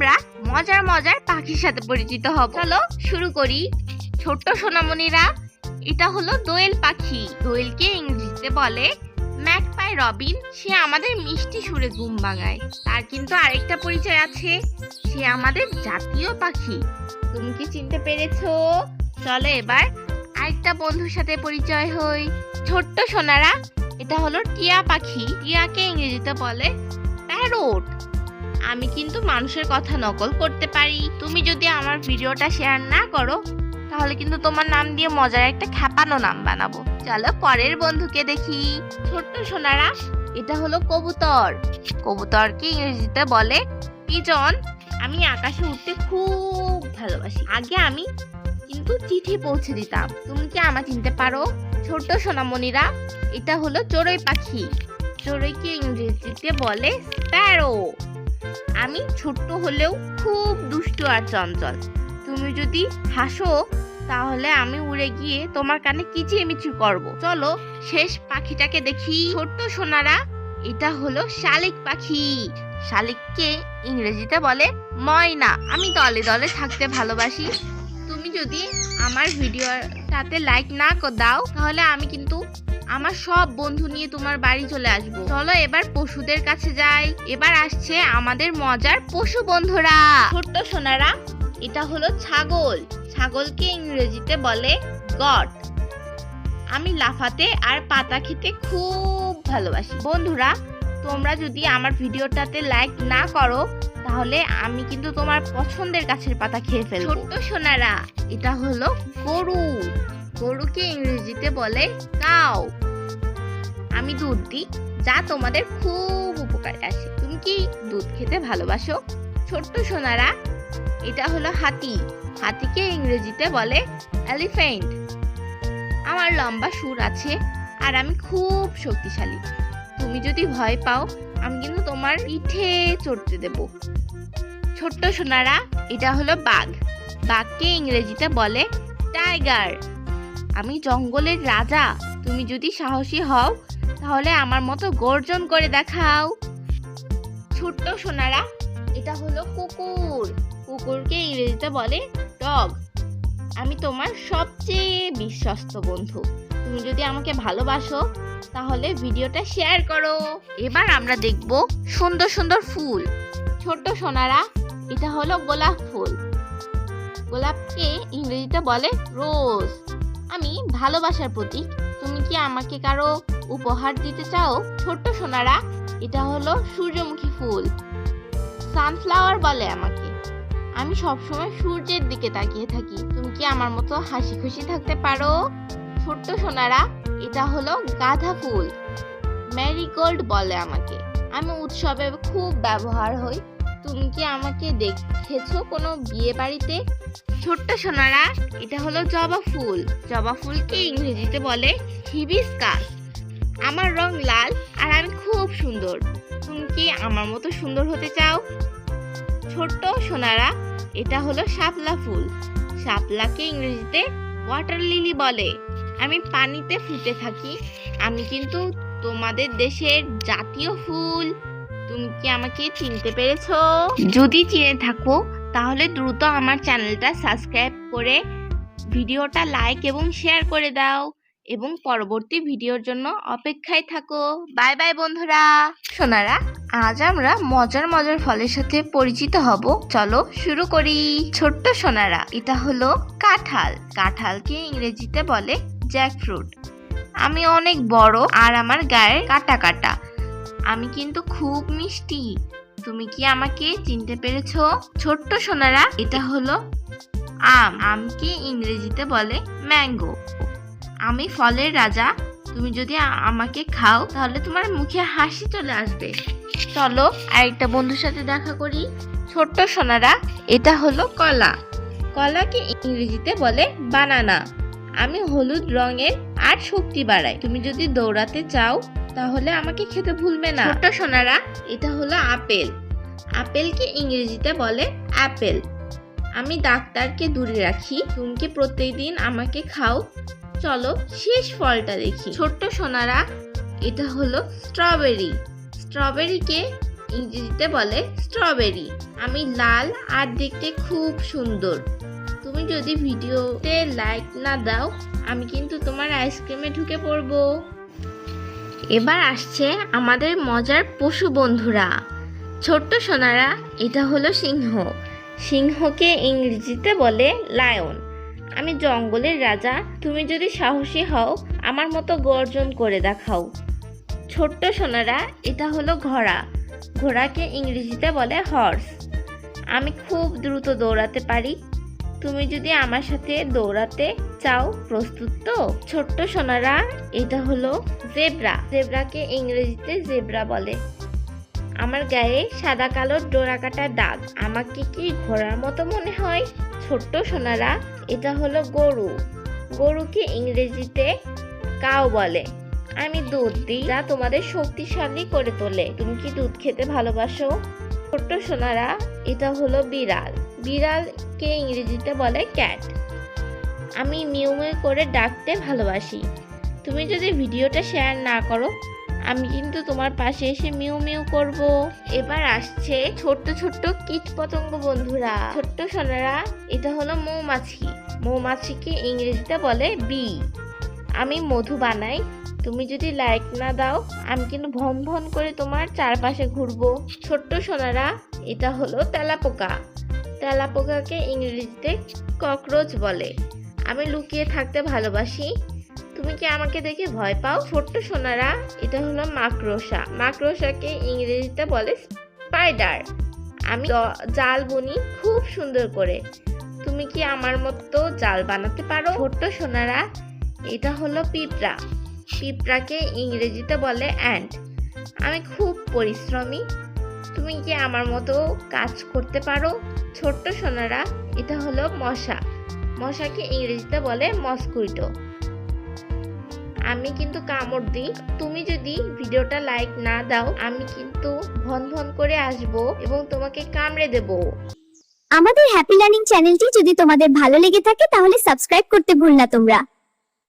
আমরা মজার মজার পাখির সাথে পরিচিত হব। চলো শুরু করি। ছোট্ট সোনামণিরা, এটা হলো দোয়েল পাখি। দোয়েলকে ইংরেজিতে বলে ম্যাকপাই রবিন। সে আমাদের মিষ্টি সুরে ঘুম ভাঙায়। তার কিন্তু আরেকটা পরিচয় আছে, সে আমাদের জাতীয় পাখি। তুমি কি চিনতে পেরেছো? চলো এবার আরেকটা বন্ধুর সাথে পরিচয় হই। ছোট্ট সোনারা, এটা হলো টিয়া পাখি। টিয়াকে ইংরেজিতে বলে প্যারট। আমি কিন্তু মানুষের কথা নকল করতে পারি। তুমি যদি আমার ভিডিওটা শেয়ার না করো তাহলে কিন্তু তোমার নাম দিয়ে মজার একটা খ্যাপানো নাম বানাবো। চলো পরের বন্ধুকে দেখি। ছোট্ট সোনারা, এটা হলো কবুতর। কবুতরকে ইংরেজিতে বলে পিজন। আমি আকাশে উঠতে খুব ভালোবাসি। আগে আমি কিন্তু চিঠি পৌঁছে দিতাম। তুমি কি আমার চিনতে পারো? ছোট্ট সোনামণিরা, এটা হলো চড়ুই পাখি। চড়ুইকে ইংরেজিতে বলে স্প্যারো। আমি ছোট্ট হলেও খুব দুষ্টু আর চঞ্চল। তুমি যদি হাসো তাহলে আমি উড়ে গিয়ে তোমার কানে কিচিমিচি করব। চলো শেষ পাখিটাকে দেখি। ছোট্ট সোনারা, এটা হলো শালিক পাখি। শালিককে ইংরেজিতে বলে ময়না। আমি দলে দলে থাকতে ভালোবাসি। তুমি যদি আমার ভিডিওটাতে লাইক না দাও তাহলে আমি কিন্তু আমার সব বন্ধু নিয়ে তোমার বাড়ি চলে আসবো। চলো এবার পশুদের কাছে যাই। এবার আসছে আমাদের মজার পশু বন্ধুরা। ছোট্ট সোনারা, এটা হলো ছাগল। ছাগলকে ইংরেজিতে বলে গট। আমি লাফাতে আর পাতা খেতে খুব ভালোবাসি। বন্ধুরা, তোমরা যদি আমার ভিডিওটাতে লাইক না করো তাহলে আমি কিন্তু তোমার পছন্দের গাছের পাতা খেয়ে ফেলবো। ছোট্ট সোনারা, এটা হলো গরু। গরুকে ইংরেজিতে বলে কাউ। আমি দুধ দিই, যা তোমাদের খুব উপকারে আসে। তুমি কি দুধ খেতে ভালোবাসো? ছোট্ট সোনারা, এটা হলো হাতি। হাতিকে ইংরেজিতে বলে এলিফ্যান্ট। আমার লম্বা সুর আছে আর আমি খুব শক্তিশালী। তুমি যদি ভয় পাও আমি কিন্তু তোমার পিঠে চড়তে দেব। ছোট্ট সোনারা, এটা হলো বাঘ। বাঘকে ইংরেজিতে বলে টাইগার। আমি জঙ্গলের রাজা। তুমি যদি সাহসী হও তাহলে আমার মতো গর্জন করে দেখাও। ছোট্ট সোনারা, এটা হলো কুকুর। কুকুরকে ইংরেজিতে বলে ডগ। আমি তোমার সবচেয়ে বিশ্বস্ত বন্ধু। তুমি যদি আমাকে ভালোবাসো তাহলে ভিডিওটা শেয়ার করো। এবার আমরা দেখব সুন্দর সুন্দর ফুল। ছোট্ট সোনারা, এটা হলো গোলাপ ফুল। গোলাপকে ইংরেজিতে বলে রোজ। আমি ভালোবাসার প্রতীক। তুমি কি আমাকে কারো উপহার দিতে চাও? ছোট্ট সোনারা, এটা হলো সূর্যমুখী ফুল। সানফ্লাওয়ার বলে আমাকে। আমি সবসময় সূর্যের দিকে তাকিয়ে থাকি। তুমি কি আমার মতো হাসি খুশি থাকতে পারো? ছোট্ট সোনারা, এটা হলো গাঁদা ফুল। ম্যারিগোল্ড বলে আমাকে। আমি উৎসবে খুব ব্যবহার হই। তুমি কি আমাকে দেখেছো কোনো বিয়ে বাড়িতে? ছোট্ট সোনারা, এটা হলো জবা ফুল। জবা ফুলকে ইংরেজিতে বলে হিবিস্কাস। আমার রং লাল আর আমি খুব সুন্দর। তুমি কি আমার মতো সুন্দর হতে চাও? ছোট্ট সোনারা, এটা হলো শাপলা ফুল। শাপলাকে ইংরেজিতে ওয়াটার লিলি বলে। আমি পানিতে ফুটে থাকি। আমি কিন্তু তোমাদের দেশের জাতীয় ফুল। তুমি কি আমাকে চিনতে পেরেছো? যদি চিনে থাকো তাহলে দ্রুত আমার চ্যানেলটা সাবস্ক্রাইব করে ভিডিওটা লাইক এবং শেয়ার করে দাও এবং পরবর্তী ভিডিওর জন্য অপেক্ষায় থাকো। বাই বাই বন্ধুরা। সোনারা, আজ আমরা মজার মজার ফলের সাথে পরিচিত হব। চলো শুরু করি। ছোট্ট সোনারা, এটা হলো কাঁঠাল। কাঁঠালকে ইংরেজিতে বলে জ্যাকফ্রুট। আমি অনেক বড় আর আমার গায়ে কাটা কাটা। আমি কিন্তু খুব মিষ্টি। তুমি কি আমাকে চিনতে পেরেছো? ছোট্ট সোনারা, এটা হলো আম। আমকে ইংরেজিতে বলে ম্যাঙ্গো। আমি ফলের রাজা। তুমি যদি আমাকে খাও তাহলে তোমার মুখে হাসি চলে আসবে। চলো আরেকটা বন্ধুর সাথে দেখা করি। ছোট্ট সোনারা, এটা হলো কলা। কলাকে ইংরেজিতে বলে বানানা। আমি হলুদ রঙের আর শক্তি বাড়াই। তুমি যদি দৌড়াতে চাও তাহলে আমাকে খেতে ভুলবে না। ছোট্ট সোনারা, এটা হলো আপেল। আপেলকে ইংরেজিতে বলে অ্যাপেল। আমি ডাক্তারকে দূরে রাখি। তুমি কি প্রত্যেকদিন আমাকে খাও? চলো শেষ ফলটা দেখি। ছোট্ট সোনারা, এটা হলো স্ট্রবেরি। স্ট্রবেরিকে ইংরেজিতে বলে স্ট্রবেরি। আমি লাল আর দেখতে খুব সুন্দর। তুমি যদি ভিডিওতে লাইক না দাও আমি কিন্তু তোমার আইসক্রিমে ঢুকে পড়বো। এবার আসছে আমাদের মজার পশু বন্ধুরা। ছোট্ট সোনারা, এটা হলো সিংহ। সিংহকে ইংরেজিতে বলে লায়ন। আমি জঙ্গলের রাজা, তুমি যদি সাহসী হও আমার মতো গর্জন করে দেখাও। ছোট্ট সোনারা, এটা হলো ঘোড়া। ঘোড়াকে ইংরেজিতে বলে হর্স। আমি খুব দ্রুত দৌড়াতে পারি। তুমি যদি আমার সাথে দৌড়াতে চাও, প্রস্তুত তো? ছোট্ট সোনারা, এটা হলো জেব্রা। জেব্রাকে ইংরেজিতে জেব্রা বলে। আমার গায়ে সাদা কালো ডোরাকাটা দাগ, আমাকে কি ঘোড়ার মতো মনে হয়? ছোট্ট সোনারা, এটা হলো গরু। গরুকে ইংরেজিতে কাউ বলে। আমি দুধ দিই, যা তোমাদের শক্তিশালী করে তোলে। তুমি কি দুধ খেতে ভালোবাসো? ছোট্ট সোনারা, এটা হলো বিড়াল। বিড়ালকে ইংরেজিতে বলে ক্যাট। আমি মিউ মিউ করে ডাকতে ভালোবাসি। তুমি যদি ভিডিওটা শেয়ার না করো আমি কিন্তু তোমার পাশে এসে মিউ মিউ করব। এবার আসছে ছোট্ট ছোট্ট কীট পতঙ্গ বন্ধুরা। ছোট্ট সোনারা, এটা হলো মৌমাছি। মৌমাছিকে ইংরেজিতে বলে বি। আমি মধু বানাই। তুমি যদি লাইক না দাও আমি কিন্তু ভন ভন করে তোমার চারপাশে ঘুরবো। ছোট্ট সোনারা, এটা হলো তেলাপোকা। তেলাপোকাকে ইংরেজিতে ককরোচ বলে। আমি লুকিয়ে থাকতে ভালোবাসি। তুমি কি আমাকে দেখে ভয় পাও? ছোট্ট সোনারা, এটা হলো মাকড়সা। মাকড়সাকে ইংরেজিতে বলে স্পাইডার। আমি জাল বুনি খুব সুন্দর করে। তুমি কি আমার মতো জাল বানাতে পারো? ছোট্ট সোনারা, এটা হলো পিঁপড়া। পিঁপড়াকে ইংরেজিতে বলে অ্যান্ট। আমি খুব পরিশ্রমী। তুমি কি আমার মতো কাজ করতে পারো? ছোট্ট সোনারা, এটা হলো মশা। মশাকে ইংরেজিতে বলে মসকুইটো। আমি কিন্তু কামড় দিই। তুমি যদি ভিডিওটা লাইক না দাও আমি কিন্তু ভন ভন করে আসব এবং তোমাকে কামড়ে দেব। আমাদের হ্যাপি লার্নিং চ্যানেলটি যদি তোমাদের ভালো লেগে থাকে তাহলে সাবস্ক্রাইব করতে ভুল না তোমরা।